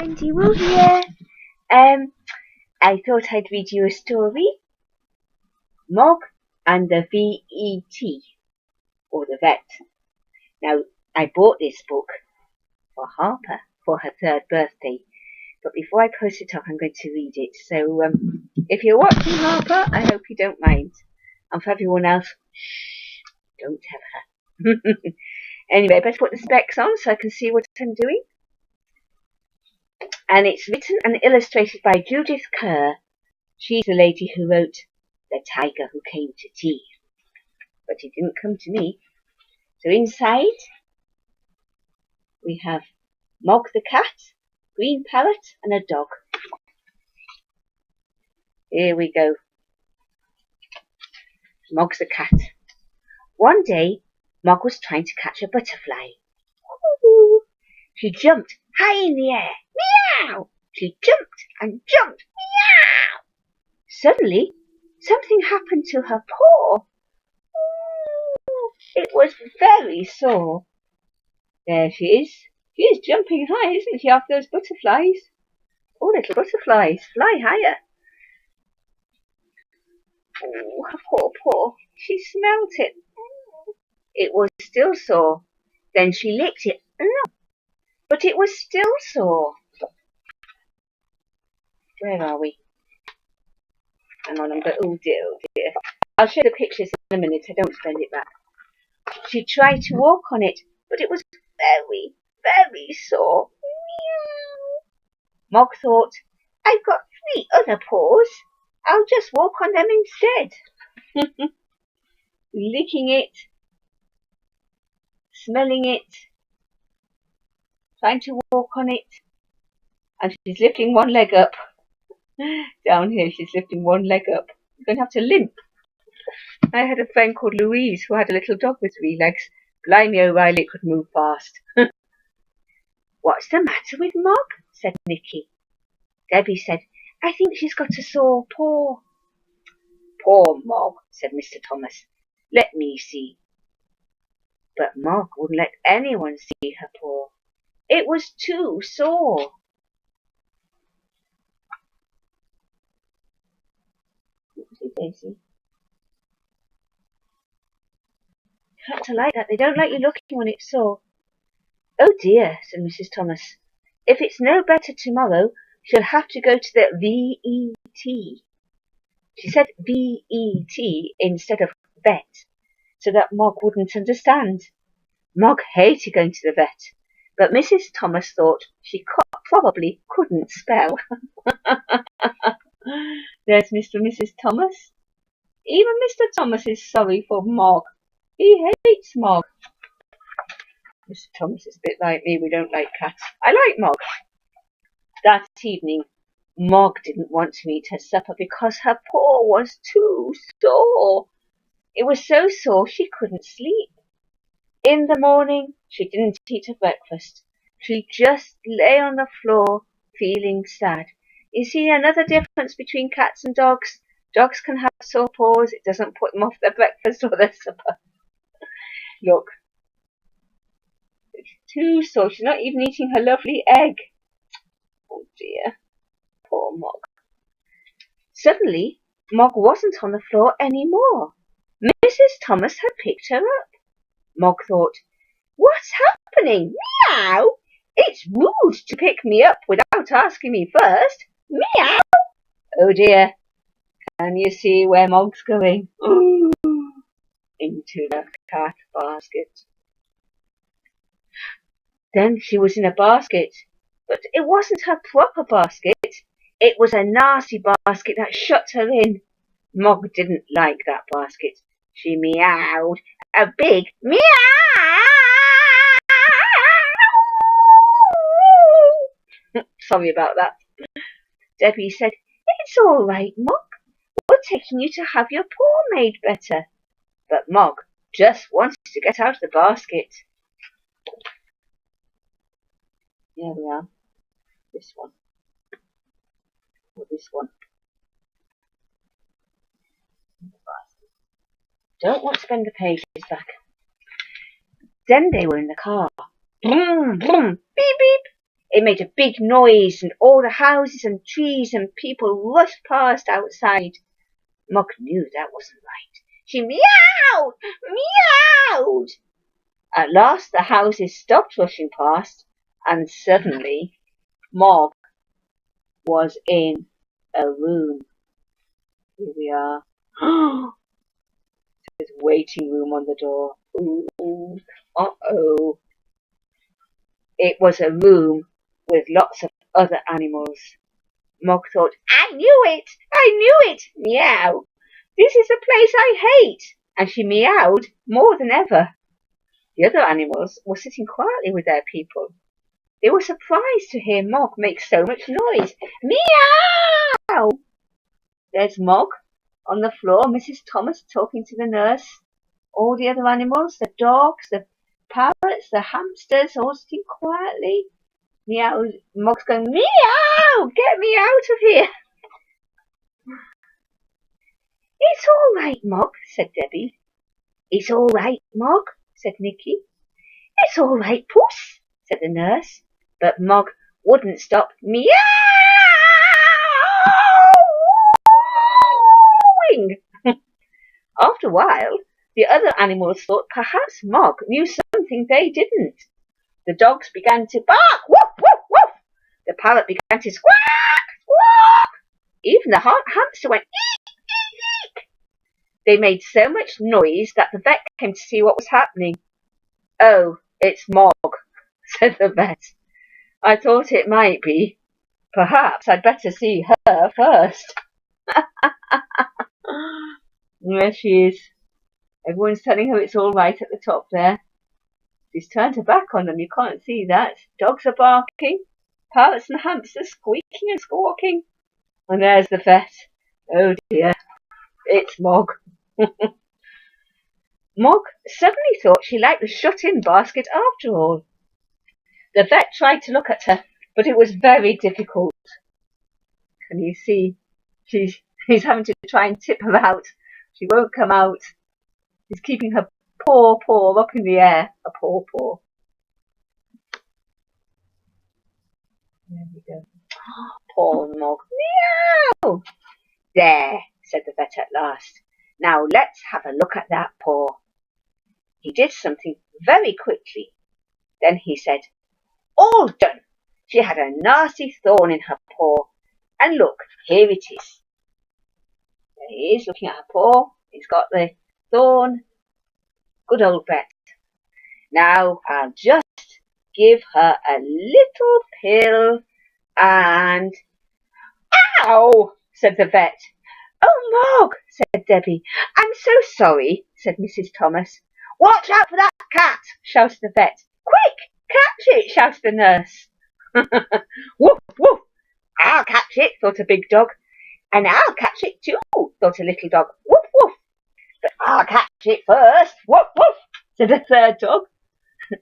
Wendy Wu here. I thought I'd read you a story. Mog and the VET, or the vet. Now, I bought this book for Harper for her 3rd birthday, but before I post it up, I'm going to read it. So, if you're watching Harper, I hope you don't mind. And for everyone else, shh, don't tell her. Anyway, I better put the specs on so I can see what I'm doing. And it's written and illustrated by Judith Kerr. She's the lady who wrote The Tiger Who Came to Tea. But he didn't come to me. So inside, we have Mog the cat, green parrot, and a dog. Here we go. Mog's the cat. One day, Mog was trying to catch a butterfly. Ooh. She jumped high in the air. Meow! She jumped and jumped. Meow! Suddenly, something happened to her paw. Ooh. It was very sore. There she is. She is jumping high, isn't she, after those butterflies? Oh, little butterflies, fly higher. Oh, her poor paw. She smelt it. It was still sore. Then she licked it. But it was still sore. Where are we? Hang on, oh dear. I'll show the pictures in a minute. I don't send it back. She tried to walk on it, but it was very, very sore. Mog thought, I've got 3 other paws. I'll just walk on them instead. Licking it, smelling it, trying to walk on it, and she's lifting one leg up. Down here, she's lifting one leg up. You're going to have to limp. I had a friend called Louise who had a little dog with 3 legs. Blimey O'Reilly, it could move fast. What's the matter with Mog? Said Nicky. Debbie said, I think she's got a sore paw. Poor Mog, said Mr. Thomas. Let me see. But Mog wouldn't let anyone see her paw. It was too sore. Daisy. Cats are like that. They don't like you looking when it's sore. Oh dear, said Mrs. Thomas. If it's no better tomorrow, she'll have to go to the VET. She said VET instead of vet, so that Mog wouldn't understand. Mog hated going to the vet, but Mrs. Thomas thought she probably couldn't spell. There's Mr. and Mrs. Thomas. Even Mr. Thomas is sorry for Mog. He hates Mog. Mr. Thomas is a bit like me. We don't like cats. I like Mog. That evening, Mog didn't want to eat her supper because her paw was too sore. It was so sore she couldn't sleep. In the morning, she didn't eat her breakfast. She just lay on the floor, feeling sad. You see another difference between cats and dogs? Dogs can have sore paws. It doesn't put them off their breakfast or their supper. Look. It's too sore. She's not even eating her lovely egg. Oh dear. Poor Mog. Suddenly, Mog wasn't on the floor anymore. Mrs. Thomas had picked her up. Mog thought, what's happening? Meow! It's rude to pick me up without asking me first. Meow! Oh dear. Can you see where Mog's going? Ooh, into the cat basket. Then she was in a basket, but it wasn't her proper basket. It was a nasty basket that shut her in. Mog didn't like that basket. She meowed a big meow. Sorry about that. Debbie said, it's all right, Mog. We're taking you to have your paw made better. But Mog just wanted to get out of the basket. Here we are. This one. Or this one. Don't want to bend the pages back. Then they were in the car. Vroom, vroom, beep, beep. It made a big noise, and all the houses and trees and people rushed past outside. Mog knew that wasn't right. She meowed, meowed. At last the houses stopped rushing past, and suddenly Mog was in a room. Here we are. There's a waiting room on the door. Ooh, uh-oh. It was a room with lots of other animals. Mog thought, I knew it! I knew it! Meow! This is a place I hate! And she meowed more than ever. The other animals were sitting quietly with their people. They were surprised to hear Mog make so much noise. Meow! There's Mog on the floor, Mrs. Thomas talking to the nurse. All the other animals, the dogs, the parrots, the hamsters, all sitting quietly. Meow. Mog's going, meow! Get me out of here! It's all right, Mog, said Debbie. It's all right, Mog, said Nicky. It's all right, Puss, said the nurse. But Mog wouldn't stop meowing. After a while, the other animals thought perhaps Mog knew something they didn't. The dogs began to bark, woof, woof, woof. The parrot began to squawk, squawk. Even the hamster went eek, eek, eek. They made so much noise that the vet came to see what was happening. Oh, it's Mog, said the vet. I thought it might be. Perhaps I'd better see her first. There she is. Everyone's telling her it's all right at the top there. She's turned her back on them, you can't see that. Dogs are barking, parrots and hamsters squeaking and squawking. And there's the vet. Oh dear, it's Mog. Mog suddenly thought she liked the shut-in basket after all. The vet tried to look at her, but it was very difficult. Can you see? He's having to try and tip her out. She won't come out. He's keeping her poor paw up in the air. A poor paw. There we go. Poor Mog. Meow! There, said the vet at last. Now let's have a look at that paw. He did something very quickly. Then he said, all done. She had a nasty thorn in her paw. And look, here it is. There he is, looking at her paw. He's got the thorn. Good old vet. Now I'll just give her a little pill and... Ow! said the vet. Oh, Mog, said Debbie. I'm so sorry, said Mrs. Thomas. Watch out for that cat, shouted the vet. Quick, catch it, shouted the nurse. Woof, woof. I'll catch it, thought a big dog. And I'll catch it too, thought a little dog. Woof, woof. But I'll catch it first. Woof, woof, said a third dog.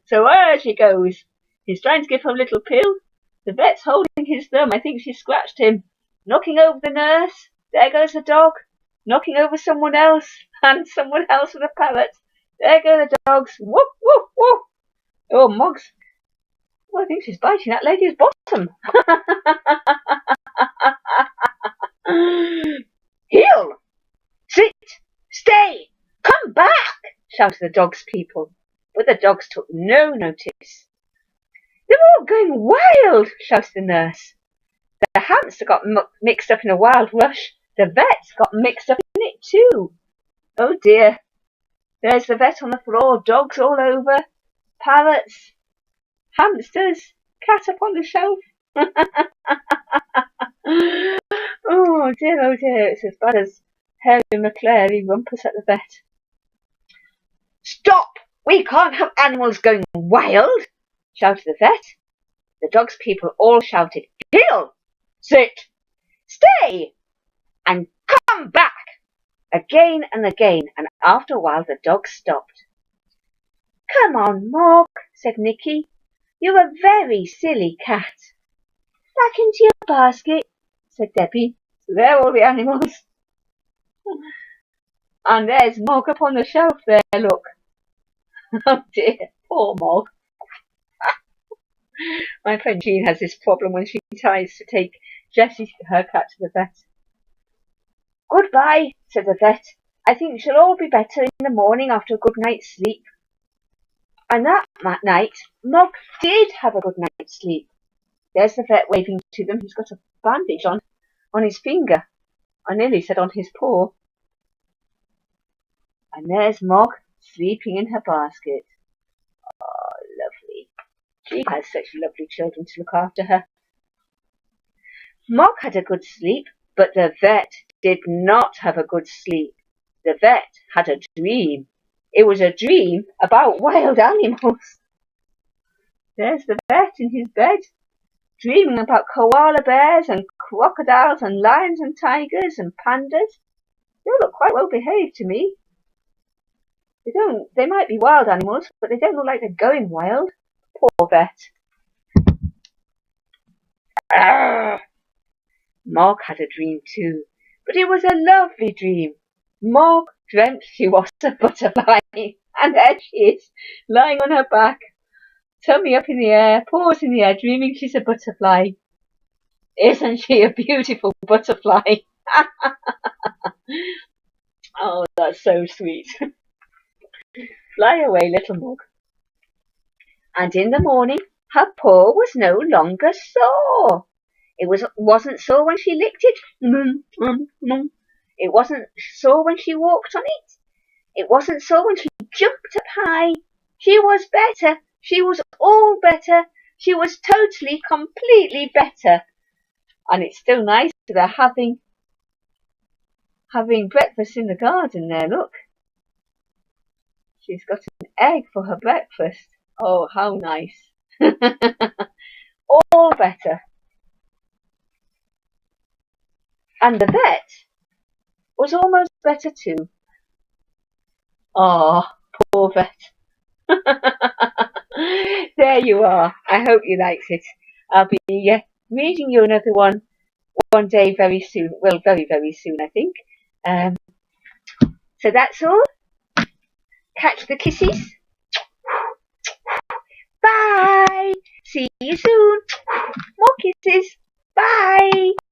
So where she goes. He's trying to give her a little pill. The vet's holding his thumb. I think she scratched him. Knocking over the nurse. There goes the dog. Knocking over someone else. And someone else with a parrot. There go the dogs. Woof, woof, woof. Oh, Mog's. Well, I think she's biting that lady's bottom. Heel! Sit! Stay! Come back! Shouted the dog's people. But the dogs took no notice. They're all going wild! Shouted the nurse. The hamster got mixed up in a wild rush. The vet got mixed up in it too. Oh dear. There's the vet on the floor, dogs all over, parrots, hamsters, cat up on the shelf. Oh dear, it's as bad as Harry McClary rumpus at the vet. Stop! We can't have animals going wild, shouted the vet. The dog's people all shouted, Heel! Sit! Stay! And come back! Again and again, and after a while the dog stopped. Come on, Mog, said Nicky. You're a very silly cat. Back into your basket, said Debbie. So there are all the animals. And there's Mog up on the shelf there, look. Oh dear, poor Mog. My friend Jean has this problem when she tries to take Jessie, her cat, to the vet. Goodbye, said the vet. I think she'll all be better in the morning after a good night's sleep. And that night, Mog did have a good night's sleep. There's the vet waving to them. He's got a bandage on his finger. I nearly said on his paw. And there's Mog sleeping in her basket. Oh, lovely. She has such lovely children to look after her. Mog had a good sleep, but the vet did not have a good sleep. The vet had a dream. It was a dream about wild animals. There's the vet in his bed, dreaming about koala bears and crocodiles and lions and tigers and pandas. They all look quite well behaved to me. They might be wild animals, but they don't look like they're going wild. Poor vet. Arrgh! Mog had a dream too, but it was a lovely dream. Mog dreamt she was a butterfly, and there she is, lying on her back, tummy up in the air, paws in the air, dreaming she's a butterfly. Isn't she a beautiful butterfly? Oh, that's so sweet. Fly away, little Mog. And in the morning, her paw was no longer sore. It wasn't sore when she licked it. It wasn't sore when she walked on it. It wasn't sore when she jumped up high. She was better. She was all better. She was totally, completely better. And it's still nice that they're having breakfast in the garden there, look. She's got an egg for her breakfast. Oh, how nice. All better. And the vet was almost better too. Oh, poor vet. There you are. I hope you liked it. I'll be reading you another one day very soon. Well, very, very soon, I think. So that's all. Catch the kisses. Bye. See you soon. More kisses.